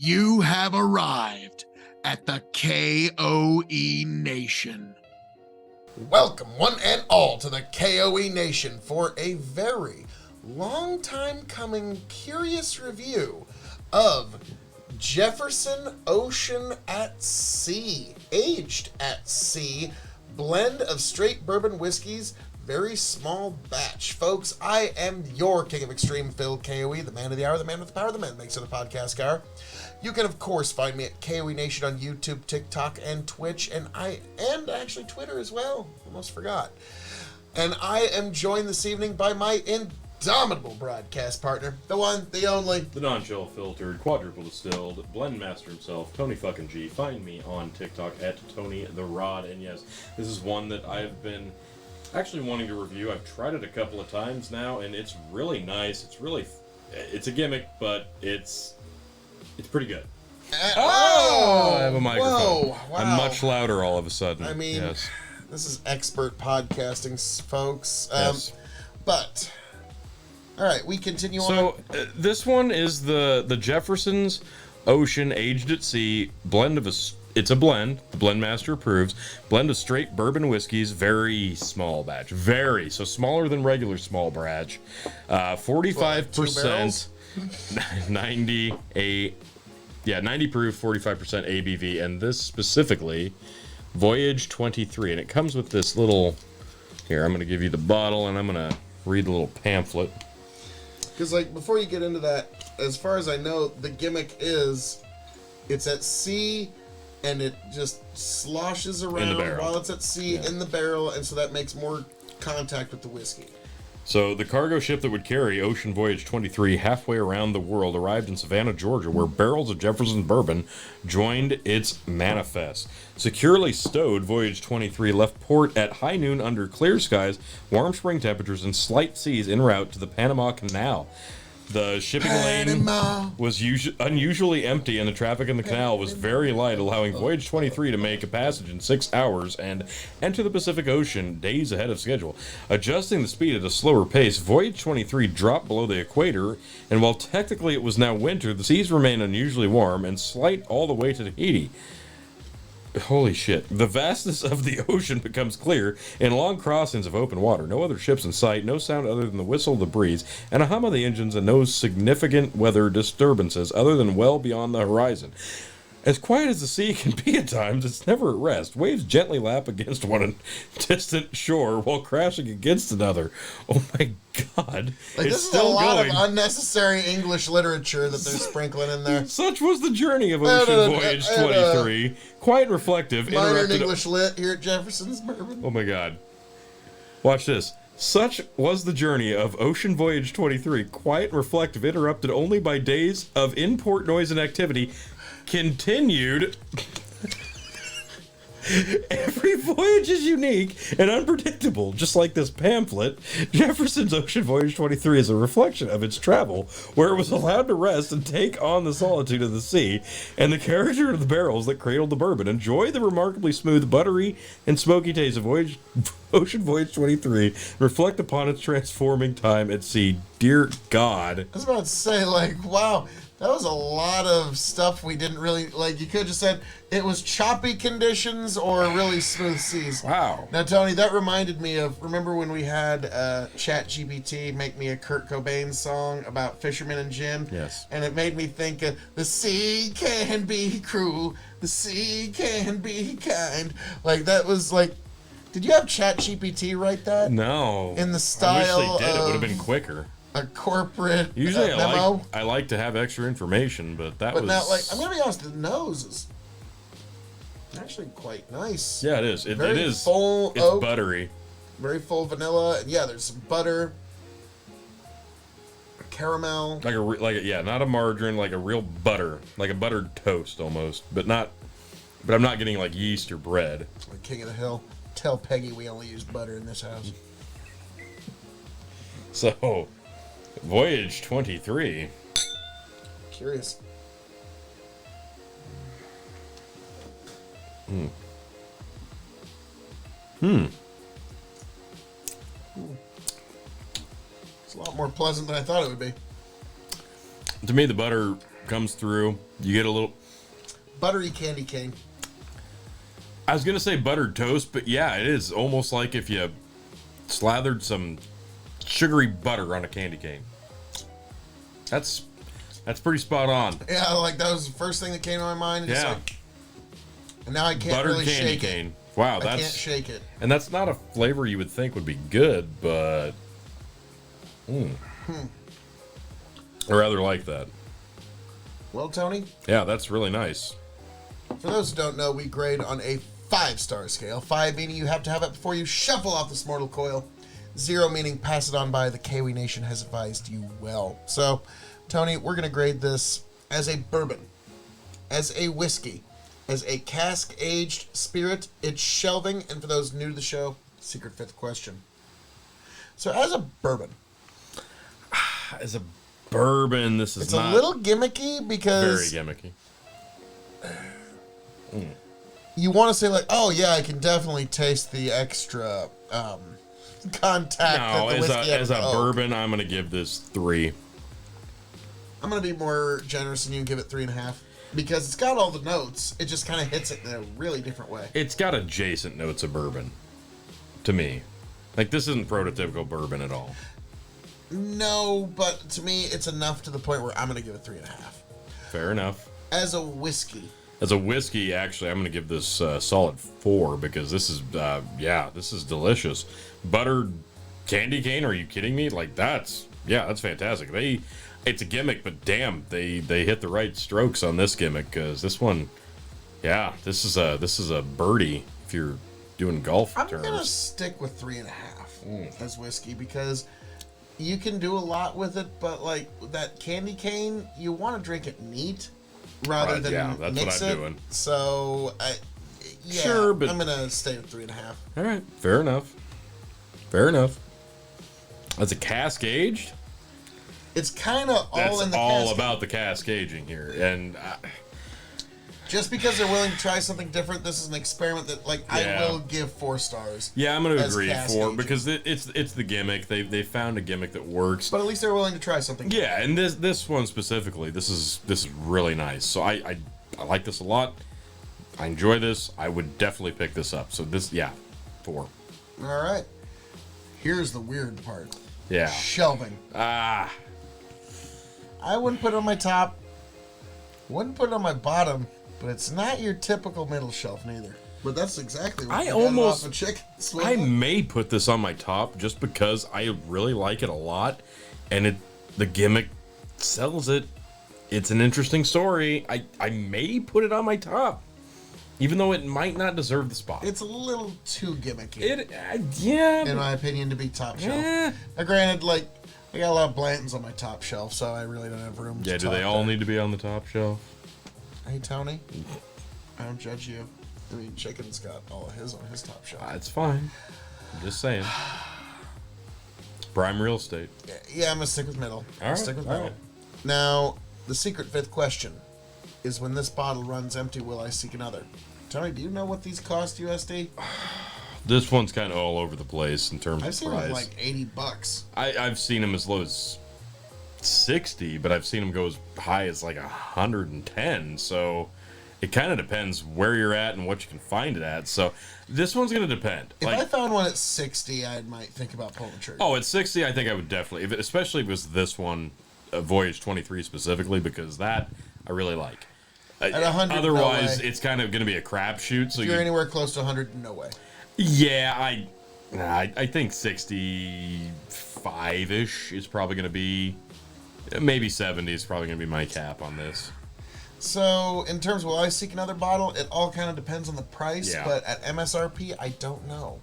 You have arrived at the K.O.E. Nation. Welcome, one and all, to the K.O.E. Nation for a very long time coming curious review of Jefferson Ocean at Sea, aged at sea, blend of straight bourbon whiskeys, very small batch. Folks, I am your king of extreme, Phil K.O.E., the man of the hour, the man with the power, the man that makes it a podcast hour. You can, of course, find me at K.O.E. Nation on YouTube, TikTok, and Twitch, and actually Twitter as well. Almost forgot. And I am joined this evening by my indomitable broadcast partner, the one, the only, the non-chill filtered, quadruple distilled, blend master himself, Tony fucking G. Find me on TikTok at Tony the Rod. And yes, this is one that I've been actually wanting to review. I've tried it a couple of times now, and it's really nice. It's a gimmick, but it's pretty good. Oh, I have a microphone. Whoa, wow. I'm much louder all of a sudden. I mean, yes. This is expert podcasting, folks. Yes. But, all right, we continue on. So, this one is the Jefferson's Ocean Aged at Sea blend of it's a blend, the blend master approves, blend of straight bourbon whiskeys, very small batch, so smaller than regular small batch, 45%, 90 proof, 45% ABV, and this specifically, Voyage 23, and it comes with this little, here, I'm going to give you the bottle, and I'm going to read the little pamphlet. Because, like, before you get into that, as far as I know, the gimmick is, it's at sea, and it just sloshes around while it's at sea in the barrel, and so that makes more contact with the whiskey. So the cargo ship that would carry Ocean Voyage 23 halfway around the world arrived in Savannah, Georgia, where barrels of Jefferson bourbon joined its manifest. Securely stowed, Voyage 23 left port at high noon under clear skies, warm spring temperatures, and slight seas en route to the Panama Canal. The shipping lane was unusually empty, and the traffic in the canal was very light, allowing Voyage 23 to make a passage in 6 hours and enter the Pacific Ocean days ahead of schedule. Adjusting the speed at a slower pace, Voyage 23 dropped below the equator, and while technically it was now winter, the seas remained unusually warm and slight all the way to Tahiti. Holy shit. The vastness of the ocean becomes clear in long crossings of open water. No other ships in sight, no sound other than the whistle of the breeze, and a hum of the engines, and no significant weather disturbances other than well beyond the horizon. As quiet as the sea can be at times, it's never at rest. Waves gently lap against one distant shore while crashing against another. Oh my god. Like, it's this is still a lot going. of unnecessary English literature that they're sprinkling in there. Such was the journey of Ocean Voyage 23. Quiet and reflective. Minor in English lit here at Jefferson's Bourbon. Oh my god. Watch this. Such was the journey of Ocean Voyage 23. Quiet and reflective, interrupted only by days of in-port noise and activity. Continued. Every voyage is unique and unpredictable, just like this pamphlet. Jefferson's Ocean Voyage 23 is a reflection of its travel, where it was allowed to rest and take on the solitude of the sea and the character of the barrels that cradled the bourbon. Enjoy the remarkably smooth, buttery, and smoky taste of Ocean Voyage 23. Reflect upon its transforming time at sea. Dear God. I was about to say, like, wow. That was a lot of stuff we didn't really, like, you could have just said it was choppy conditions or really smooth seas. Wow. Now, Tony, that reminded me of, remember when we had ChatGPT make me a Kurt Cobain song about fishermen and gin? Yes. And it made me think, the sea can be cruel, the sea can be kind. Like, that was like, did you have ChatGPT write that? No. In the style I wish they did. It would have of been quicker. A corporate Usually memo? I like to have extra information, but that But was... now, like, I'm going to be honest, the nose is actually quite nice. Yeah, it is. It is. Full it's oak, buttery. very full vanilla. And yeah, there's some butter, caramel. Not a margarine, like a real butter, like a buttered toast almost, but I'm not getting like yeast or bread. Like King of the Hill. Tell Peggy we only use butter in this house. So, Voyage 23. Curious. It's a lot more pleasant than I thought it would be. To me, the butter comes through. You get a little Buttery candy cane. I was gonna say buttered toast, but yeah, it is almost like if you slathered some sugary butter on a candy cane. That's pretty spot on. Yeah, like that was the first thing that came to my mind. It's Yeah. like, and now I can't Buttered really candy shake cane. it. Wow, I that's can't shake it. and that's not a flavor you would think would be good, but I rather like that. Well, Tony, Yeah, that's really nice. for those who don't know, we grade on a 5-star scale. 5 meaning you have to have it before you shuffle off this mortal coil. 0 meaning pass it on by. The K.O.E Nation has advised you well. So, Tony, we're going to grade this as a bourbon, as a whiskey, as a cask-aged spirit. It's shelving, and for those new to the show, secret 5th question. So, as a bourbon, As a bourbon, this is it's not a little gimmicky because very gimmicky. you want to say like, oh yeah, I can definitely taste the extra contact. No, that the whiskey as a had with oak. bourbon, I'm gonna give this 3. I'm gonna be more generous than you and give it 3.5 because it's got all the notes. It just kind of hits it in a really different way. It's got adjacent notes of bourbon, to me. Like this isn't prototypical bourbon at all. No, but to me, it's enough to the point where I'm gonna give it 3.5. Fair enough. As a whiskey, As a whiskey, actually, I'm going to give this solid 4 because this is, this is delicious. Buttered candy cane? Are you kidding me? Like that's fantastic. It's a gimmick, but damn, they hit the right strokes on this gimmick because this one, this is a birdie if you're doing golf I'm terms. gonna stick with 3.5 as whiskey because you can do a lot with it, but like that candy cane, you want to drink it neat rather Right, than yeah, that's mix what I'm it. doing. So, Sure, but- I'm gonna stay with 3.5. All right, fair enough. Fair enough. That's a cask aged. It's kind of all That's in the all cask. about the cask aging here, and Just because they're willing to try something different, this is an experiment that, like, Yeah. I will give 4 stars. yeah, I'm going to As agree cask 4 aging. because it's the gimmick. They found a gimmick that works. But at least they're willing to try something. Yeah, and this one specifically, this is really nice. So I like this a lot. I enjoy this. I would definitely pick this up. So this, 4. All right. Here's the weird part. Yeah. Shelving. Ah, I wouldn't put it on my top. Wouldn't put it on my bottom. But it's not your typical middle shelf neither. But that's exactly what I we got almost- off of Chicken I Swivel. may put this on my top just because I really like it a lot, and the gimmick sells it. It's an interesting story. I may put it on my top, even though it might not deserve the spot. It's a little too gimmicky, Yeah. in my opinion, to be top shelf. Eh. Now, granted, like, I got a lot of Blantons on my top shelf, so I really don't have room to Yeah, do they top all that. need to be on the top shelf? Hey, Tony, I don't judge you. I mean, Chicken's got all of his on his top shelf. It's fine. I'm just saying. Prime real estate. Yeah, I'm gonna stick with middle. All right, Stick with all middle. right. Now, the secret 5th question is: when this bottle runs empty, will I seek another? Tony, do you know what these cost USD? This one's kind of all over the place in terms I've of seen price. them like $80. I've seen them as low as 60, but I've seen them go as high as like 110. So it kind of depends where you're at and what you can find it at. So this one's going to depend. If I found one at 60, I might think about pulling the trigger. Oh, at 60, I think I would definitely, especially if it was this one, Voyage 23 specifically, because that I really like. At 100, otherwise, no way. it's kind of going to be a crapshoot. So If you're anywhere close to 100, no way. yeah, I think 65-ish is probably going to be, maybe 70 is probably going to be my cap on this. So, in terms of will I seek another bottle, it all kind of depends on the price, Yeah. but at MSRP, I don't know.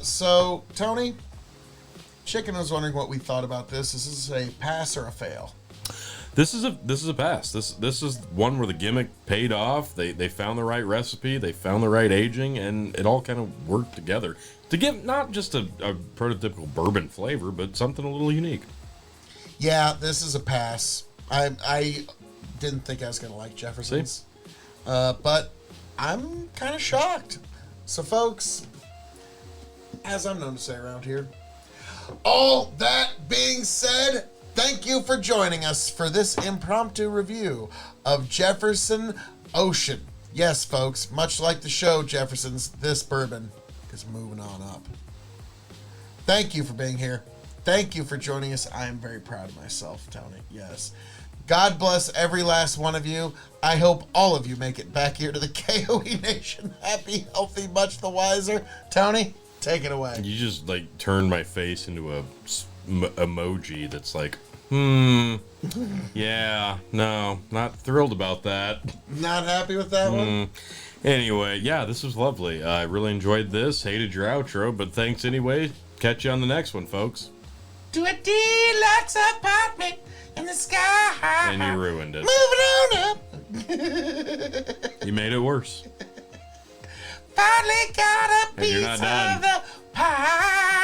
So, Tony, Chicken was wondering what we thought about this. Is this a pass or a fail? This is a pass. This is one where the gimmick paid off. They found the right recipe, they found the right aging, and it all kind of worked together to give not just a prototypical bourbon flavor, but something a little unique. Yeah, this is a pass. I didn't think I was going to like Jefferson's. But I'm kind of shocked. So, folks, as I'm known to say around here, all that being said, Thank you for joining us for this impromptu review of Jefferson Ocean. Yes, folks, much like the show Jefferson's, this bourbon is moving on up. Thank you for being here. Thank you for joining us. I am very proud of myself, Tony. Yes. God bless every last one of you. I hope all of you make it back here to the K.O.E. Nation. Happy, healthy, much the wiser. Tony, take it away. You just like turned my face into a emoji that's like, yeah, no, not thrilled about that. Not happy with that one? Anyway, yeah, this was lovely. I really enjoyed this. Hated your outro, but thanks anyway. Catch you on the next one, folks. To a deluxe apartment in the sky. And you ruined it. Moving on up. You made it worse. Finally got a And you're piece not done. of the pie.